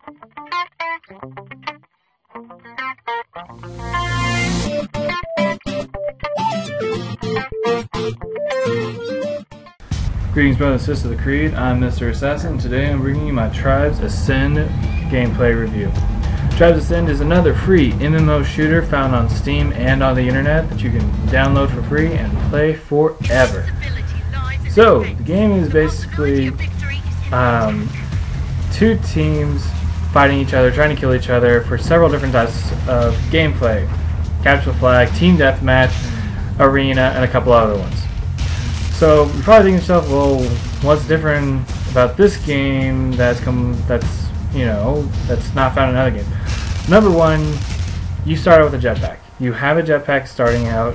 Greetings, brothers and sisters of the Creed. I'm Mr. Assassin, and today I'm bringing you my Tribes Ascend gameplay review. Tribes Ascend is another free MMO shooter found on Steam and on the internet that you can download for free and play forever. So, the game is basically two teams fighting each other, trying to kill each other for several different types of gameplay. Capture the flag, team deathmatch, arena, and a couple other ones. So you're probably thinking to yourself, well, what's different about this game that's not found in another game? Number one, you start out with a jetpack. You have a jetpack starting out,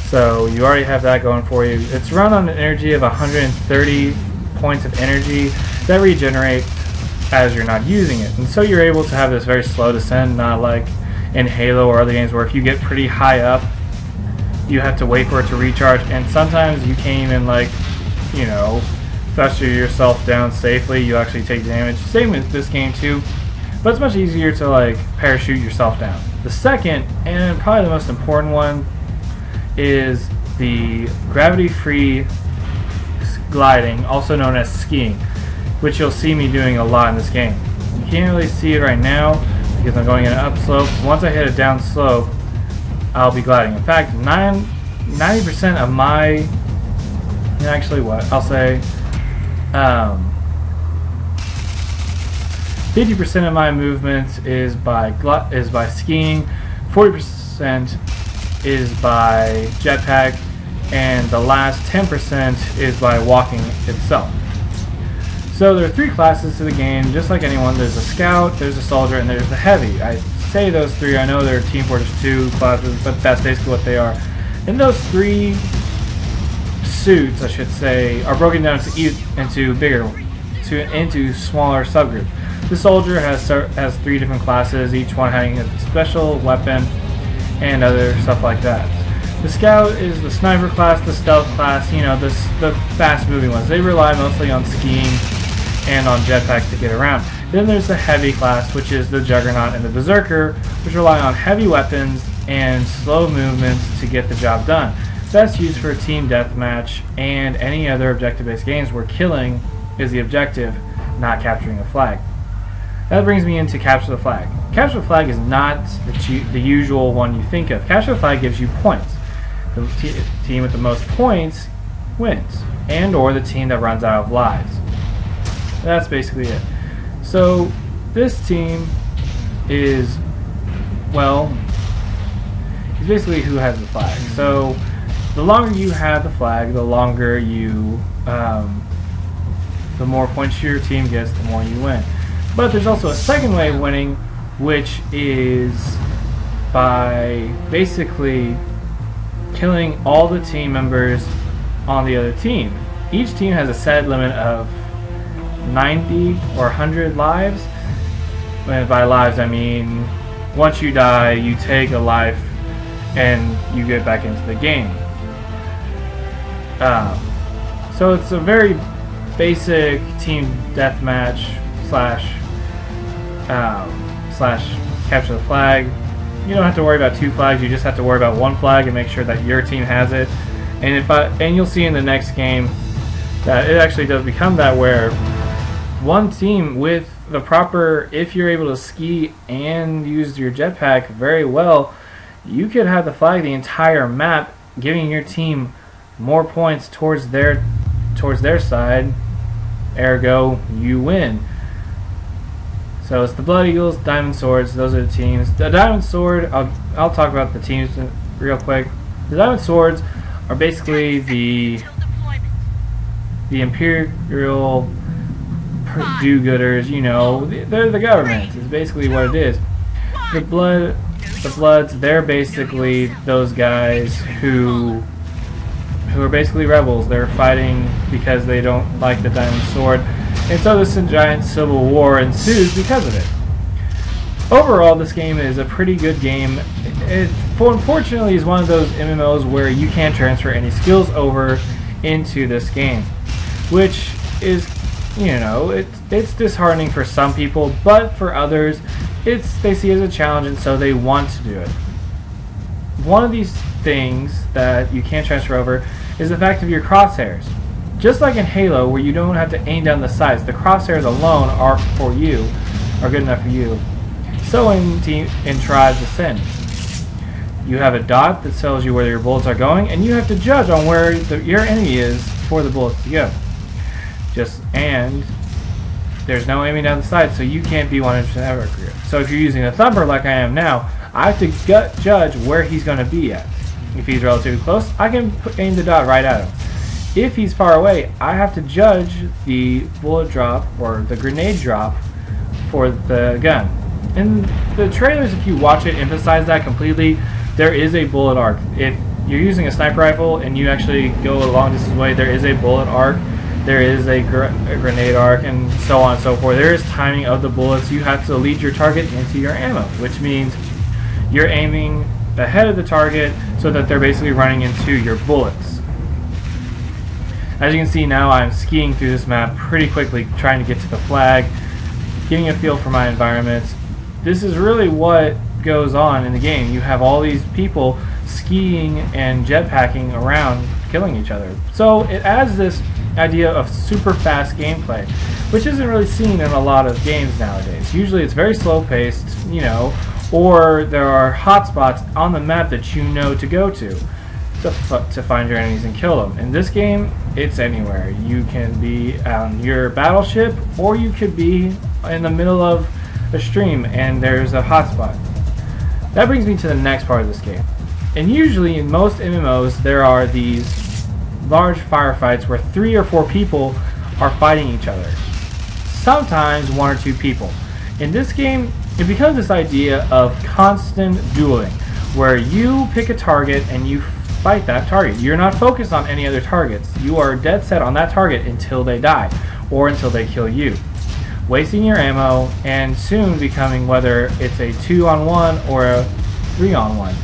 so you already have that going for you. It's run on an energy of 130 points of energy that regenerate as you're not using it, and so you're able to have this very slow descent, not like in Halo or other games where if you get pretty high up, you have to wait for it to recharge, and sometimes you can't even thruster yourself down safely. You actually take damage. Same with this game too, but it's much easier to parachute yourself down. The second, and probably the most important one, is the gravity-free gliding, also known as skiing, which you'll see me doing a lot in this game. You can't really see it right now because I'm going in an upslope. Once I hit a down slope, I'll be gliding. In fact, 90% of my, I'll say 50% of my movements is by skiing, 40% is by jetpack, and the last 10% is by walking itself. So there are three classes to the game, just like anyone. There's a scout, there's a soldier, and there's the heavy. I say those three. I know they're Team Fortress 2 classes, but that's basically what they are. And those three suits, I should say, are broken down into smaller subgroups. The soldier has three different classes, each one having a special weapon and other stuff like that. The scout is the sniper class, the stealth class, the fast-moving ones. They rely mostly on skiing and on jetpacks to get around. Then there's the heavy class, which is the Juggernaut and the Berserker, which rely on heavy weapons and slow movements to get the job done. That's used for team deathmatch and any other objective-based games where killing is the objective, not capturing a flag. That brings me into Capture the Flag. Capture the Flag is not the usual one you think of. Capture the Flag gives you points. The team with the most points wins, and or the team that runs out of lives. That's basically it. So this team is, it's basically who has the flag. So the longer you have the flag, the longer you, the more points your team gets, the more you win. But there's also a second way of winning, which is by basically killing all the team members on the other team. Each team has a set limit of 90 or 100 lives. And by lives, I mean once you die, you take a life and you get back into the game. So it's a very basic team deathmatch slash capture the flag. You don't have to worry about two flags. You just have to worry about one flag and make sure that your team has it. And you'll see in the next game that it actually does become that, where one team with the proper, if you're able to ski and use your jetpack very well, you could have the flag the entire map, giving your team more points towards their side. Ergo, you win. So it's the Blood Eagles, Diamond Swords. Those are the teams. The Diamond Sword, I'll talk about the teams real quick. The Diamond Swords are basically the Imperial do-gooders. They're the government. It's basically what it is. The Bloods, they're basically those guys who are basically rebels. They're fighting because they don't like the Diamond Sword. And so this giant civil war ensues because of it. Overall, this game is a pretty good game. It unfortunately is one of those MMOs where you can't transfer any skills over into this game, which is you know, it's disheartening for some people, but for others, they see it as a challenge, and so they want to do it. One of these things that you can't transfer over is the fact of your crosshairs. Just like in Halo, where you don't have to aim down the sights, the crosshairs alone are good enough for you. So in Tribes Ascend, you have a dot that tells you where your bullets are going, and you have to judge on where your enemy is for the bullets to go. And there's no aiming down the side, so you can't be 100% accurate. So if you're using a thumper like I am now, I have to judge where he's going to be at. If he's relatively close, I can aim the dot right at him. If he's far away, I have to judge the bullet drop or the grenade drop for the gun. In the trailers, if you watch it, emphasize that completely. There is a bullet arc. If you're using a sniper rifle and you actually go a long distance away, there is a bullet arc. There is a grenade arc, and so on and so forth. There is timing of the bullets. You have to lead your target into your ammo, which means you're aiming ahead of the target so that they're basically running into your bullets. As you can see now, I'm skiing through this map pretty quickly, trying to get to the flag, getting a feel for my environment. This is really what goes on in the game. You have all these people skiing and jetpacking around, killing each other. So it adds this idea of super fast gameplay, which isn't really seen in a lot of games nowadays. Usually it's very slow paced, you know, or there are hotspots on the map that you know to go to find your enemies and kill them. In this game, it's anywhere. You can be on your battleship, or you could be in the middle of a stream and there's a hotspot. That brings me to the next part of this game. And usually in most MMOs there are these large firefights where 3 or 4 people are fighting each other. Sometimes 1 or 2 people. In this game, it becomes this idea of constant dueling, where you pick a target and you fight that target. You're not focused on any other targets. You are dead set on that target until they die, or until they kill you. Wasting your ammo, and soon becoming whether it's a 2-on-1 or a 3-on-1.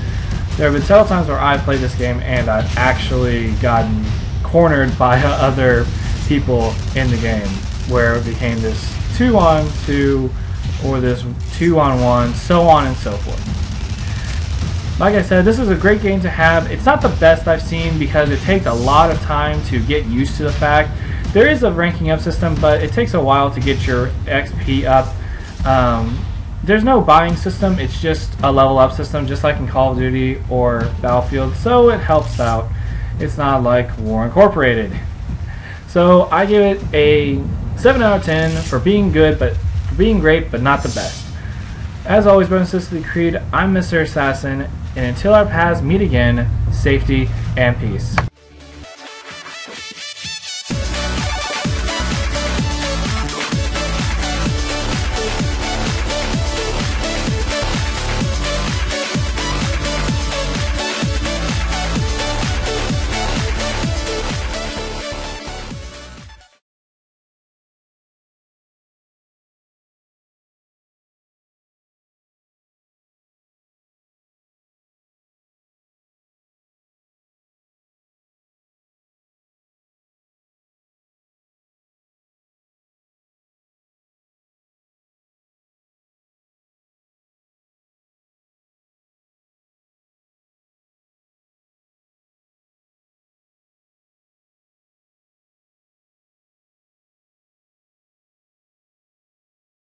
There have been several times where I've played this game and I've actually gotten cornered by other people in the game, where it became this 2-on-2 or this 2-on-1, so on and so forth. Like I said, this is a great game to have. It's not the best I've seen because it takes a lot of time to get used to the fact. There is a ranking up system, but it takes a while to get your XP up. There's no buying system, it's just a level up system, just like in Call of Duty or Battlefield, so it helps out. It's not like War Incorporated. So I give it a 7 out of 10 for being good, but for being great, but not the best. As always, brothers and sisters of the Creed, I'm Mr. Assassin, and until our paths meet again, safety and peace.